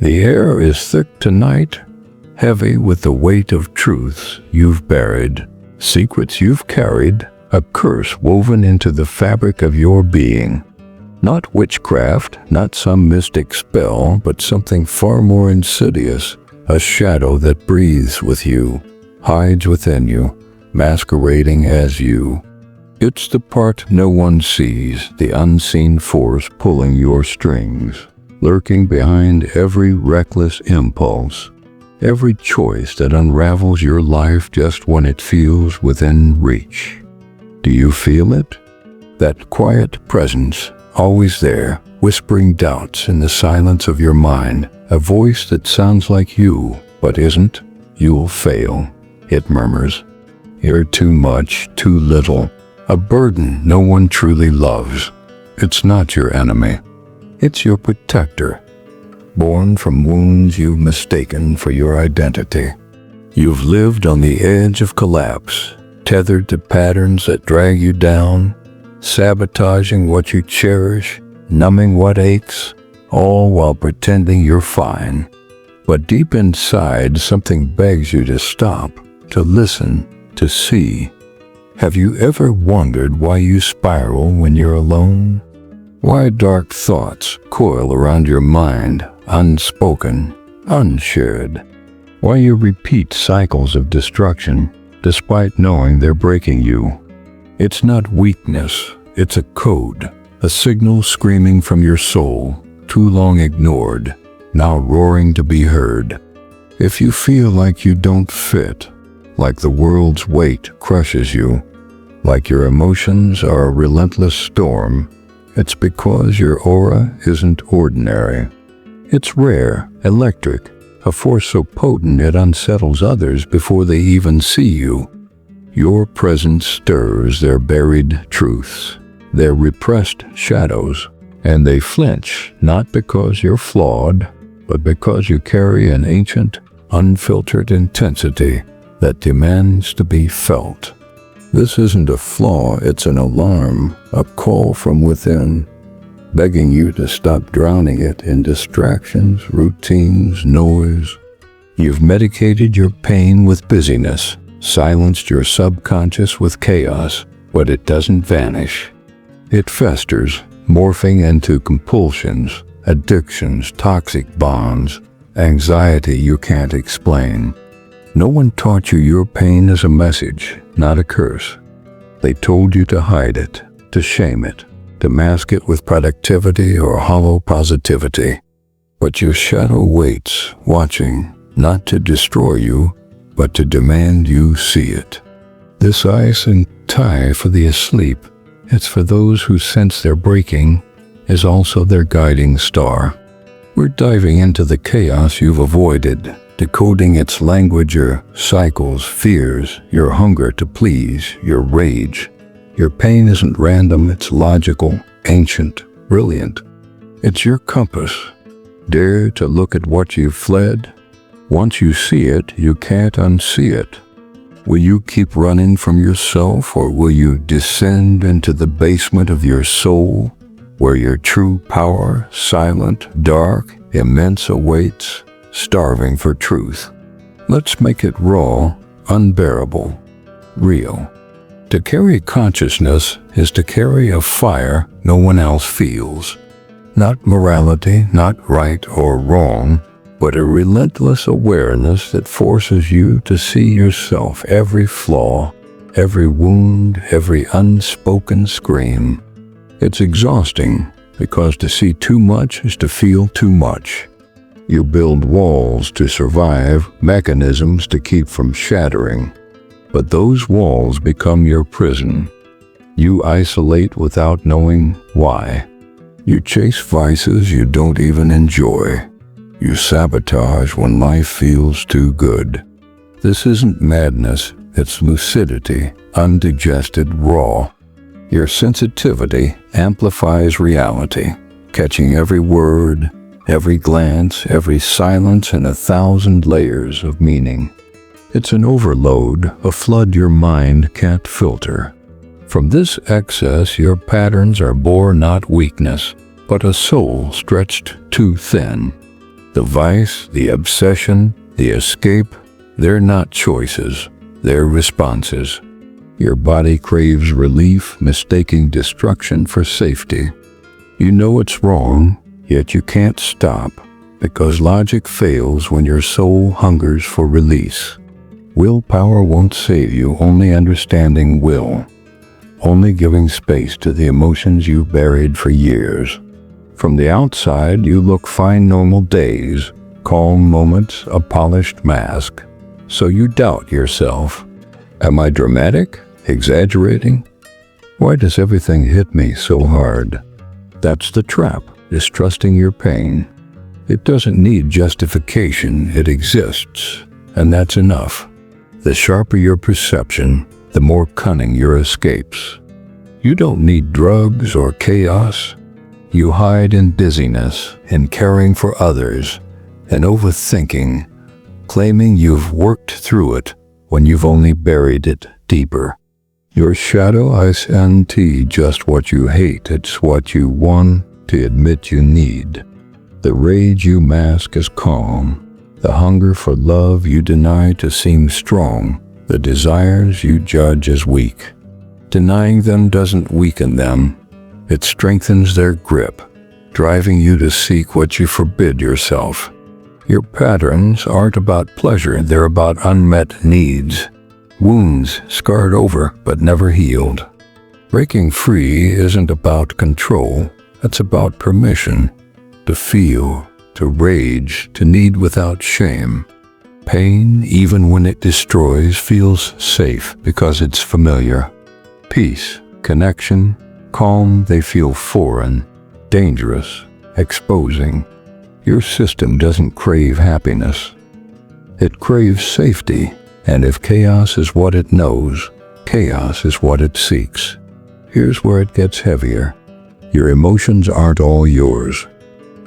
The air is thick tonight, heavy with the weight of truths you've buried, secrets you've carried, a curse woven into the fabric of your being. Not witchcraft, not some mystic spell, but something far more insidious, a shadow that breathes with you, hides within you, masquerading as you. It's the part no one sees, the unseen force pulling your strings, lurking behind every reckless impulse, every choice that unravels your life just when it feels within reach. Do you feel it? That quiet presence, always there, whispering doubts in the silence of your mind, a voice that sounds like you, but isn't. You'll fail, it murmurs. You're too much, too little, a burden no one truly loves. It's not your enemy. It's your protector, born from wounds you've mistaken for your identity. You've lived on the edge of collapse, tethered to patterns that drag you down, sabotaging what you cherish, numbing what aches, all while pretending you're fine. But deep inside, something begs you to stop, to listen, to see. Have you ever wondered why you spiral when you're alone? Why dark thoughts coil around your mind, unspoken, unshared? Why you repeat cycles of destruction, despite knowing they're breaking you? It's not weakness, it's a code, a signal screaming from your soul, too long ignored, now roaring to be heard. If you feel like you don't fit, like the world's weight crushes you, like your emotions are a relentless storm, it's because your aura isn't ordinary. It's rare, electric, a force so potent it unsettles others before they even see you. Your presence stirs their buried truths, their repressed shadows, and they flinch not because you're flawed, but because you carry an ancient, unfiltered intensity that demands to be felt. This isn't a flaw, it's an alarm, a call from within, begging you to stop drowning it in distractions, routines, noise. You've medicated your pain with busyness, silenced your subconscious with chaos, but it doesn't vanish. It festers, morphing into compulsions, addictions, toxic bonds, anxiety you can't explain. No one taught you your pain is a message, not a curse. They told you to hide it, to shame it, to mask it with productivity or hollow positivity. But your shadow waits, watching, not to destroy you, but to demand you see it. This ice and tie for the asleep, it's for those who sense their breaking, is also their guiding star. We're diving into the chaos you've avoided, decoding its language, your cycles, fears, your hunger to please, your rage. Your pain isn't random, it's logical, ancient, brilliant. It's your compass. Dare to look at what you've fled. Once you see it, you can't unsee it. Will you keep running from yourself, or will you descend into the basement of your soul, where your true power, silent, dark, immense, awaits, starving for truth? Let's make it raw, unbearable, real. To carry consciousness is to carry a fire no one else feels. Not morality, not right or wrong, but a relentless awareness that forces you to see yourself, every flaw, every wound, every unspoken scream. It's exhausting, because to see too much is to feel too much. You build walls to survive, mechanisms to keep from shattering. But those walls become your prison. You isolate without knowing why. You chase vices you don't even enjoy. You sabotage when life feels too good. This isn't madness, it's lucidity, undigested, raw. Your sensitivity amplifies reality, catching every word, every glance, every silence in 1,000 layers of meaning. It's an overload, a flood your mind can't filter. From this excess, your patterns are born not weakness, but a soul stretched too thin. The vice, the obsession, the escape, they're not choices, they're responses. Your body craves relief, mistaking destruction for safety. You know it's wrong, yet you can't stop, because logic fails when your soul hungers for release. Willpower won't save you, only understanding will. Only giving space to the emotions you've buried for years. From the outside, you look fine normal days, calm moments, a polished mask. So you doubt yourself. Am I dramatic? Exaggerating? Why does everything hit me so hard? That's the trap, distrusting your pain. It doesn't need justification, it exists, and that's enough. The sharper your perception, the more cunning your escapes. You don't need drugs or chaos. You hide in busyness, in caring for others, in overthinking, claiming you've worked through it when you've only buried it deeper. Your shadow isn't just what you hate, it's what you want to admit you need. The rage you mask as calm, the hunger for love you deny to seem strong, the desires you judge as weak. Denying them doesn't weaken them, it strengthens their grip, driving you to seek what you forbid yourself. Your patterns aren't about pleasure, they're about unmet needs. Wounds scarred over but never healed. Breaking free isn't about control, it's about permission. To feel, to rage, to need without shame. Pain, even when it destroys, feels safe because it's familiar. Peace, connection, calm, they feel foreign, dangerous, exposing. Your system doesn't crave happiness. It craves safety, and if chaos is what it knows, chaos is what it seeks. Here's where it gets heavier. Your emotions aren't all yours.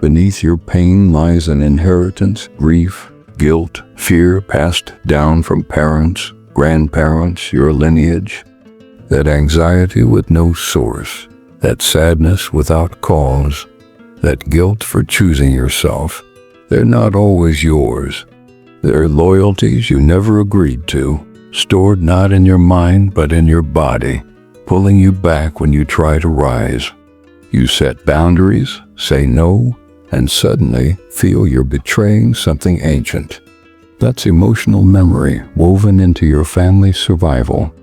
Beneath your pain lies an inheritance, grief, guilt, fear passed down from parents, grandparents, your lineage. That anxiety with no source, that sadness without cause, that guilt for choosing yourself. They're not always yours. They're loyalties you never agreed to, stored not in your mind but in your body, pulling you back when you try to rise. You set boundaries, say no, and suddenly feel you're betraying something ancient. That's emotional memory woven into your family's survival.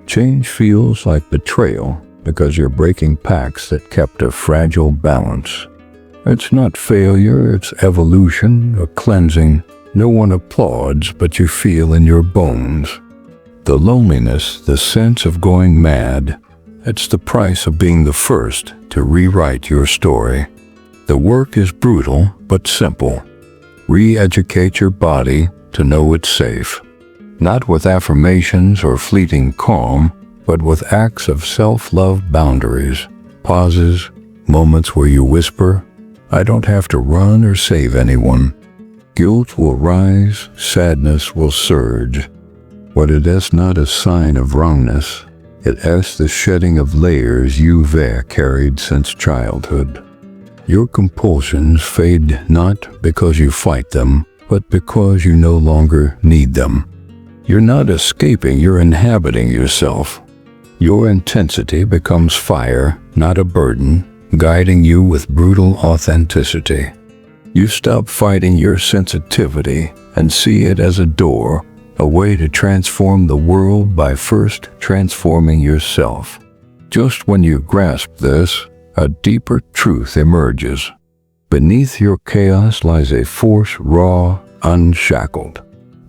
Change feels like betrayal because you're breaking pacts that kept a fragile balance. It's not failure, it's evolution, a cleansing. No one applauds, but you feel in your bones. The loneliness, the sense of going mad, it's the price of being the first to rewrite your story. The work is brutal, but simple. Re-educate your body to know it's safe. Not with affirmations or fleeting calm, but with acts of self-love, boundaries, pauses, moments where you whisper, I don't have to run or save anyone. Guilt will rise, sadness will surge. But it is not a sign of wrongness. It is the shedding of layers you've carried since childhood. Your compulsions fade not because you fight them, but because you no longer need them. You're not escaping, you're inhabiting yourself. Your intensity becomes fire, not a burden, guiding you with brutal authenticity. You stop fighting your sensitivity and see it as a door, a way to transform the world by first transforming yourself. Just when you grasp this, a deeper truth emerges. Beneath your chaos lies a force raw, unshackled.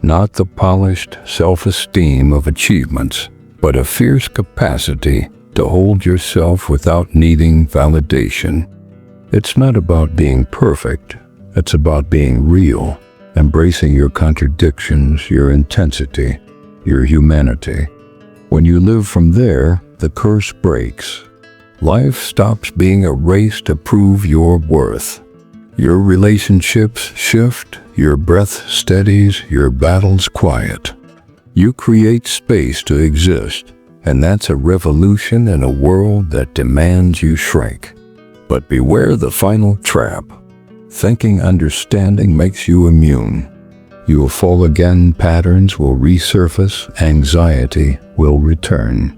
Not the polished self-esteem of achievements, but a fierce capacity to hold yourself without needing validation. It's not about being perfect, it's about being real, embracing your contradictions, your intensity, your humanity. When you live from there, the curse breaks. Life stops being a race to prove your worth. Your relationships shift, your breath steadies, your battles quiet. You create space to exist, and that's a revolution in a world that demands you shrink. But beware the final trap. Thinking understanding makes you immune. You will fall again, patterns will resurface, anxiety will return.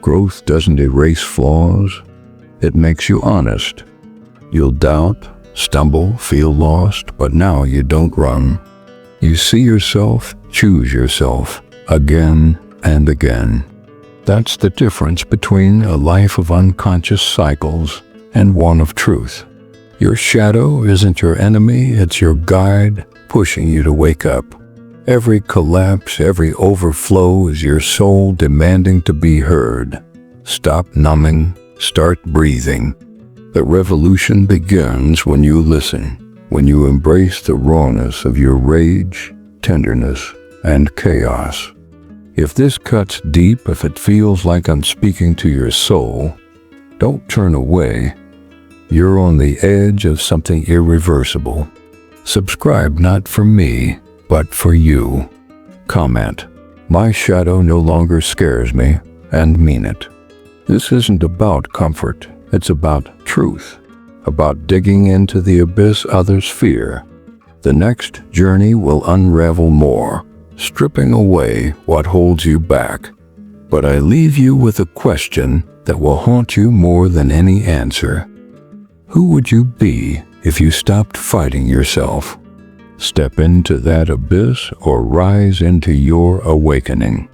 Growth doesn't erase flaws, it makes you honest. You'll doubt, stumble, feel lost, but now you don't run. You see yourself, choose yourself, again and again. That's the difference between a life of unconscious cycles and one of truth. Your shadow isn't your enemy, it's your guide, pushing you to wake up. Every collapse, every overflow is your soul demanding to be heard. Stop numbing, start breathing. The revolution begins when you listen, when you embrace the rawness of your rage, tenderness, and chaos. If this cuts deep, if it feels like I'm speaking to your soul, don't turn away. You're on the edge of something irreversible. Subscribe not for me, but for you. Comment, "My shadow no longer scares me," and mean it. This isn't about comfort, it's about truth, about digging into the abyss others fear. The next journey will unravel more, stripping away what holds you back. But I leave you with a question that will haunt you more than any answer. Who would you be if you stopped fighting yourself? Step into that abyss or rise into your awakening.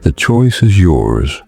The choice is yours.